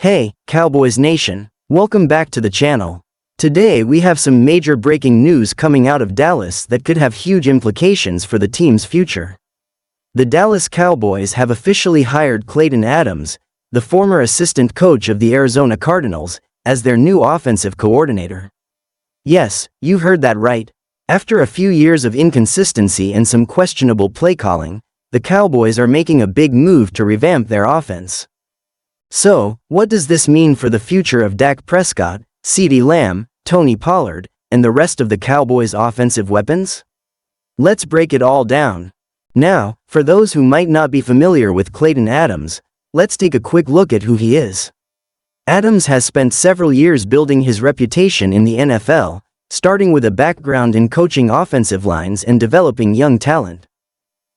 Hey, Cowboys Nation, welcome back to the channel. Today we have some major breaking news coming out of Dallas that could have huge implications for the team's future. The Dallas Cowboys have officially hired Klayton Adams, the former assistant coach of the Arizona Cardinals, as their new offensive coordinator. Yes, you heard that right. After a few years of inconsistency and some questionable play calling, the Cowboys are making a big move to revamp their offense. So, what does this mean for the future of Dak Prescott, CeeDee Lamb, Tony Pollard, and the rest of the Cowboys' offensive weapons? Let's break it all down. Now, for those who might not be familiar with Klayton Adams, let's take a quick look at who he is. Adams has spent several years building his reputation in the NFL, starting with a background in coaching offensive lines and developing young talent.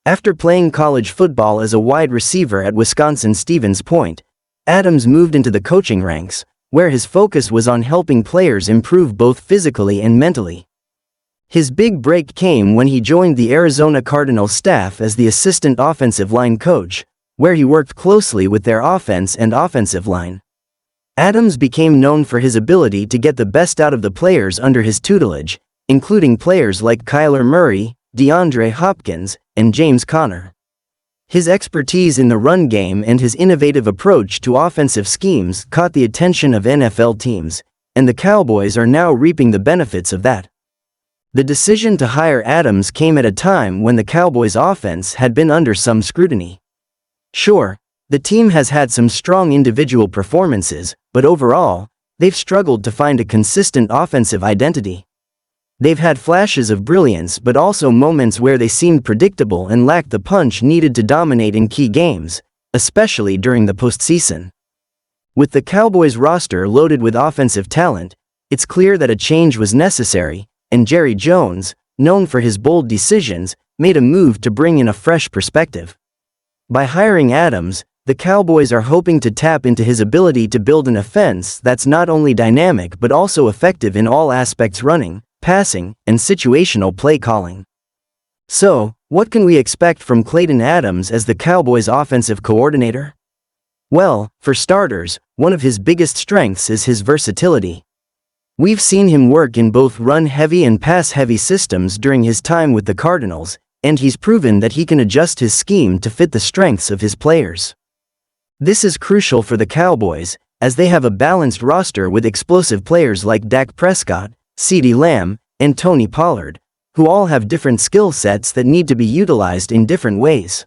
After playing college football as a wide receiver at Wisconsin's Stevens Point, Adams moved into the coaching ranks, where his focus was on helping players improve both physically and mentally. His big break came when he joined the Arizona Cardinals staff as the assistant offensive line coach, where he worked closely with their offense and offensive line. Adams became known for his ability to get the best out of the players under his tutelage, including players like Kyler Murray, DeAndre Hopkins, and James Conner. His expertise in the run game and his innovative approach to offensive schemes caught the attention of NFL teams, and the Cowboys are now reaping the benefits of that. The decision to hire Adams came at a time when the Cowboys' offense had been under some scrutiny. Sure, the team has had some strong individual performances, but overall, they've struggled to find a consistent offensive identity. They've had flashes of brilliance but also moments where they seemed predictable and lacked the punch needed to dominate in key games, especially during the postseason. With the Cowboys' roster loaded with offensive talent, it's clear that a change was necessary, and Jerry Jones, known for his bold decisions, made a move to bring in a fresh perspective. By hiring Adams, the Cowboys are hoping to tap into his ability to build an offense that's not only dynamic but also effective in all aspects: running, passing, and situational play calling. So, what can we expect from Klayton Adams as the Cowboys' offensive coordinator? Well, for starters, one of his biggest strengths is his versatility. We've seen him work in both run-heavy and pass-heavy systems during his time with the Cardinals, and he's proven that he can adjust his scheme to fit the strengths of his players. This is crucial for the Cowboys, as they have a balanced roster with explosive players like Dak Prescott, CeeDee Lamb, and Tony Pollard, who all have different skill sets that need to be utilized in different ways.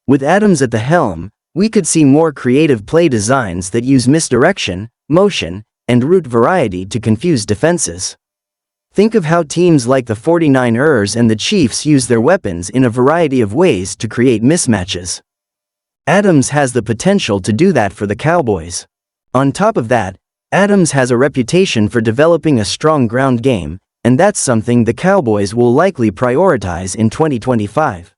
With Adams at the helm, we could see more creative play designs that use misdirection, motion, and route variety to confuse defenses. Think of how teams like the 49ers and the Chiefs use their weapons in a variety of ways to create mismatches. Adams has the potential to do that for the Cowboys. On top of that, Adams has a reputation for developing a strong ground game, and that's something the Cowboys will likely prioritize in 2025.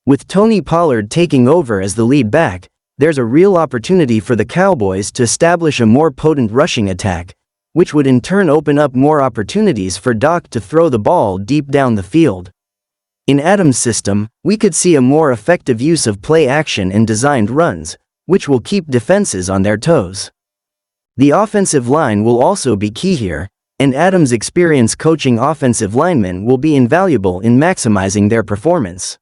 With Tony Pollard taking over as the lead back, there's a real opportunity for the Cowboys to establish a more potent rushing attack, which would in turn open up more opportunities for Dak to throw the ball deep down the field. In Adams' system, we could see a more effective use of play action and designed runs, which will keep defenses on their toes. The offensive line will also be key here, and Adams' experience coaching offensive linemen will be invaluable in maximizing their performance.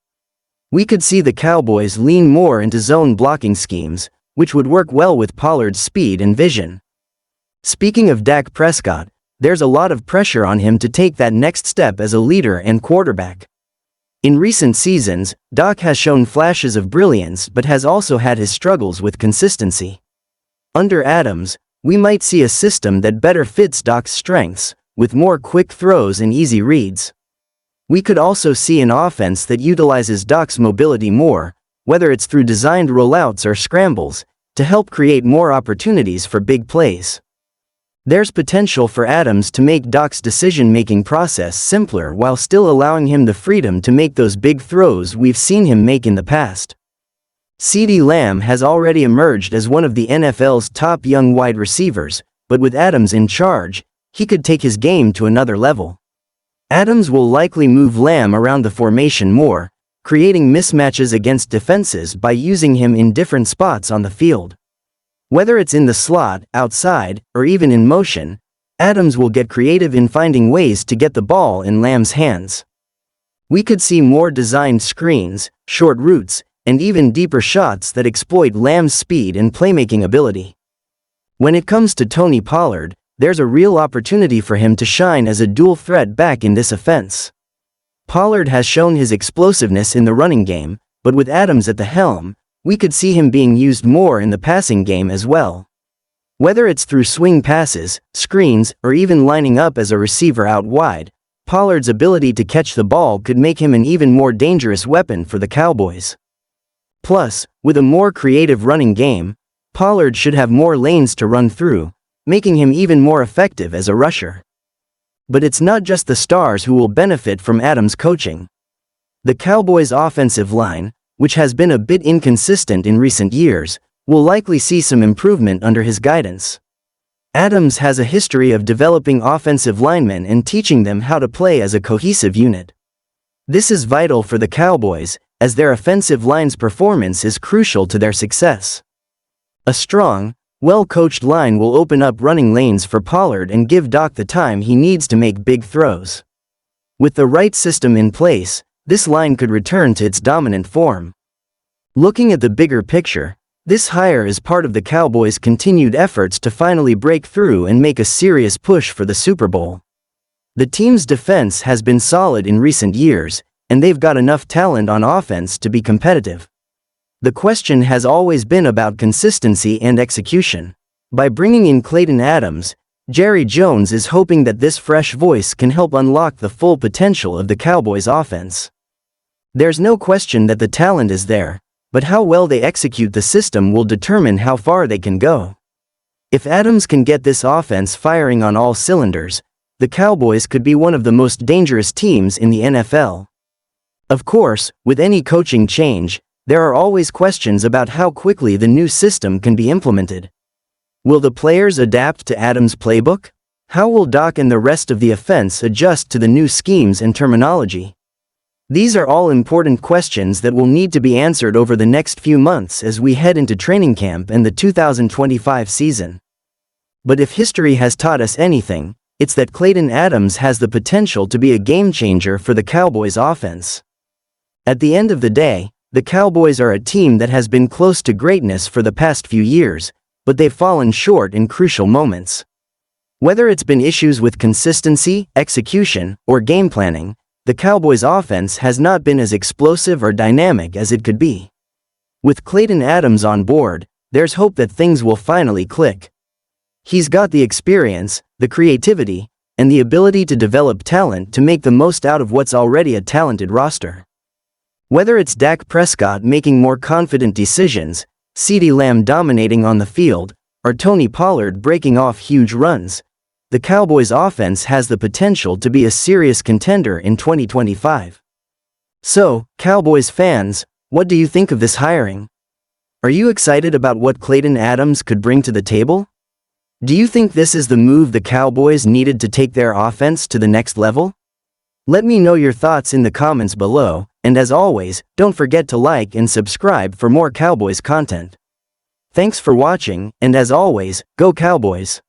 We could see the Cowboys lean more into zone blocking schemes, which would work well with Pollard's speed and vision. Speaking of Dak Prescott, there's a lot of pressure on him to take that next step as a leader and quarterback. In recent seasons, Dak has shown flashes of brilliance but has also had his struggles with consistency. Under Adams, we might see a system that better fits Dak's strengths, with more quick throws and easy reads. We could also see an offense that utilizes Dak's mobility more, whether it's through designed rollouts or scrambles, to help create more opportunities for big plays. There's potential for Adams to make Dak's decision-making process simpler while still allowing him the freedom to make those big throws we've seen him make in the past. CeeDee Lamb has already emerged as one of the NFL's top young wide receivers, but with Adams in charge, he could take his game to another level. Adams will likely move Lamb around the formation more, creating mismatches against defenses by using him in different spots on the field. Whether it's in the slot, outside, or even in motion, Adams will get creative in finding ways to get the ball in Lamb's hands. We could see more designed screens, short routes, and even deeper shots that exploit Lamb's speed and playmaking ability. When it comes to Tony Pollard, there's a real opportunity for him to shine as a dual threat back in this offense. Pollard has shown his explosiveness in the running game, but with Adams at the helm, we could see him being used more in the passing game as well. Whether it's through swing passes, screens, or even lining up as a receiver out wide, Pollard's ability to catch the ball could make him an even more dangerous weapon for the Cowboys. Plus, with a more creative running game, Pollard should have more lanes to run through, making him even more effective as a rusher. But it's not just the stars who will benefit from Adams' coaching. The Cowboys' offensive line, which has been a bit inconsistent in recent years, will likely see some improvement under his guidance. Adams has a history of developing offensive linemen and teaching them how to play as a cohesive unit. This is vital for the Cowboys, as their offensive line's performance is crucial to their success. A strong, well-coached line will open up running lanes for Pollard and give Dak the time he needs to make big throws. With the right system in place, this line could return to its dominant form. Looking at the bigger picture, this hire is part of the Cowboys' continued efforts to finally break through and make a serious push for the Super Bowl. The team's defense has been solid in recent years, and they've got enough talent on offense to be competitive. The question has always been about consistency and execution. By bringing in Klayton Adams, Jerry Jones is hoping that this fresh voice can help unlock the full potential of the Cowboys' offense. There's no question that the talent is there, but how well they execute the system will determine how far they can go. If Adams can get this offense firing on all cylinders, the Cowboys could be one of the most dangerous teams in the NFL. Of course, with any coaching change, there are always questions about how quickly the new system can be implemented. Will the players adapt to Adams' playbook? How will Dak and the rest of the offense adjust to the new schemes and terminology? These are all important questions that will need to be answered over the next few months as we head into training camp and the 2025 season. But if history has taught us anything, it's that Klayton Adams has the potential to be a game-changer for the Cowboys' offense. At the end of the day, the Cowboys are a team that has been close to greatness for the past few years, but they've fallen short in crucial moments. Whether it's been issues with consistency, execution, or game planning, the Cowboys' offense has not been as explosive or dynamic as it could be. With Klayton Adams on board, there's hope that things will finally click. He's got the experience, the creativity, and the ability to develop talent to make the most out of what's already a talented roster. Whether it's Dak Prescott making more confident decisions, CeeDee Lamb dominating on the field, or Tony Pollard breaking off huge runs, the Cowboys' offense has the potential to be a serious contender in 2025. So, Cowboys fans, what do you think of this hiring? Are you excited about what Klayton Adams could bring to the table? Do you think this is the move the Cowboys needed to take their offense to the next level? Let me know your thoughts in the comments below, and as always, don't forget to like and subscribe for more Cowboys content. Thanks for watching, and as always, go Cowboys!